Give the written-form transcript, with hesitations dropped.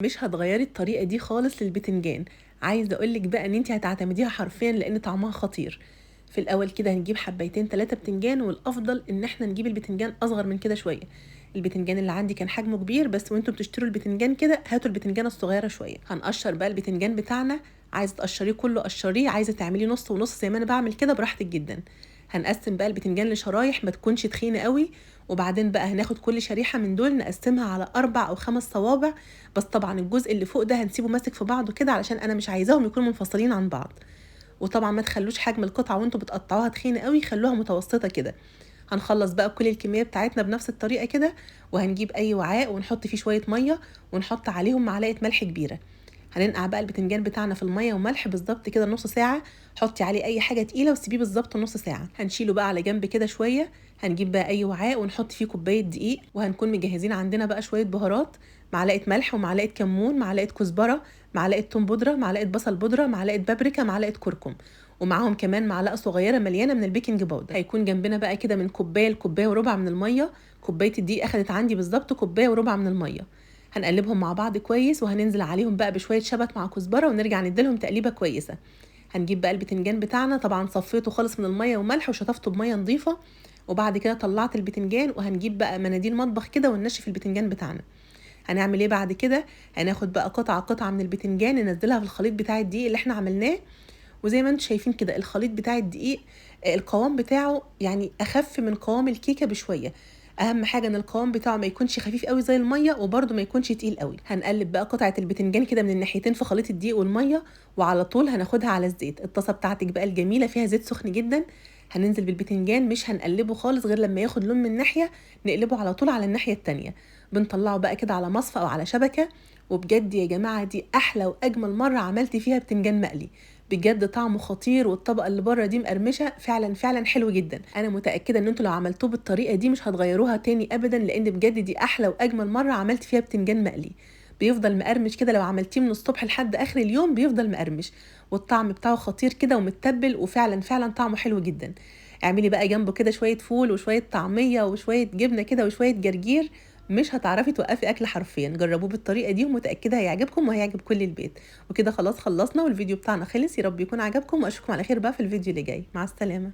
مش هتغيري الطريقة دي خالص للبتنجان. عايزة اقولك بقى ان انتي هتعتمديها حرفيا لان طعمها خطير. في الاول كده هنجيب حبايتين 3 بتنجان، والافضل ان احنا نجيب البتنجان اصغر من كده شوية. البتنجان اللي عندي كان حجمه كبير، بس وانتوا بتشتروا البتنجان كده هاتوا البتنجان الصغيرة شوية. هنقشر بقى البتنجان بتاعنا، عايزة تقشريه كله قشريه، عايزة تعمليه نص ونص زي ما انا بعمل كده براحتك جدا. هنقسم بقى البتنجان لشرايح ما تكونش تخينة قوي، وبعدين بقى هناخد كل شريحة من دول نقسمها على 4 أو 5 صوابع. بس طبعا الجزء اللي فوق ده هنسيبه ماسك في بعضه كده علشان انا مش عايزاهم يكونوا منفصلين عن بعض. وطبعا ما تخلوش حجم القطعه وانتوا بتقطعوها تخينه قوي، خلوها متوسطه كده. هنخلص بقى كل الكميه بتاعتنا بنفس الطريقه كده، وهنجيب اي وعاء ونحط فيه شويه ميه، ونحط عليهم معلقه ملح كبيره. هننقع بقى البتنجان بتاعنا في الميه وملح بالظبط كده نص ساعه. حطي عليه اي حاجه تقيله وسيبيه بالظبط نص ساعه. هنشيله بقى على جنب كده شويه. هنجيب بقى اي وعاء ونحط فيه كوبايه دقيق، وهنكون مجهزين عندنا بقى شويه بهارات: معلقه ملح ومعلقه كمون، معلقه كزبره، معلقه توم بودره، معلقه بصل بودره، معلقه بابريكا، معلقه كركم، ومعاهم كمان معلقه صغيره مليانه من البيكنج باودر. هيكون جنبنا بقى كده من كوبايه لكوبايه وربع من الميه. كوبايه الدقيق اخدت عندي بالظبط كوبايه وربع من الميه. هنقلبهم مع بعض كويس، وهننزل عليهم بقى بشويه شبت مع كزبره، ونرجع نديلهم تقليبه كويسه. هنجيب بقى البتنجان بتاعنا، طبعا صفيته خالص من الميه وملح وشطفته بميه نظيفه. وبعد كده طلعت البتنجان، وهنجيب بقى مناديل مطبخ كده وننشف البتنجان بتاعنا. هنعمل ايه بعد كده؟ هناخد بقى قطعه قطعه من البتنجان ننزلها في الخليط بتاع الدقيق اللي احنا عملناه. وزي ما انتم شايفين كده الخليط بتاع الدقيق، القوام بتاعه يعني اخف من قوام الكيكه بشويه. اهم حاجه ان القوام بتاعه ما يكونش خفيف قوي زي الميه، وبرده ما يكونش تقيل قوي. هنقلب بقى قطعه البتنجان كده من الناحيتين في خليط الدقيق والميه، وعلى طول هناخدها على الزيت. الطاسه بتاعتك بقى الجميله فيها زيت سخن جدا. هننزل بالبتنجان، مش هنقلبه خالص غير لما ياخد لون من ناحيه، نقلبه على طول على الناحيه التانية. بنطلعه بقى كده على مصفى او على شبكه. وبجد يا جماعه دي احلى واجمل مره عملت فيها بتنجان مقلي. بجد طعمه خطير، والطبقه اللي بره دي مقرمشه، فعلا فعلا حلو جدا. انا متاكده ان انتوا لو عملتوه بالطريقه دي مش هتغيروها تاني ابدا، لان بجد دي احلى واجمل مره عملت فيها بتنجان مقلي. بيفضل مقرمش كده، لو عملتيه من الصبح لحد اخر اليوم بيفضل مقرمش. والطعم بتاعه خطير كده ومتبل، وفعلا فعلا طعمه حلو جدا. اعملي بقى جنبه كده شويه فول وشويه طعميه وشويه جبنه كده وشويه جرجير. مش هتعرفي توقفي اكل حرفيا. جربوه بالطريقه دي ومتاكده هيعجبكم وهيعجب كل البيت. وكده خلاص خلصنا، والفيديو بتاعنا خلص. يا رب يكون عجبكم، واشوفكم على خير بقى في الفيديو اللي جاي. مع السلامه.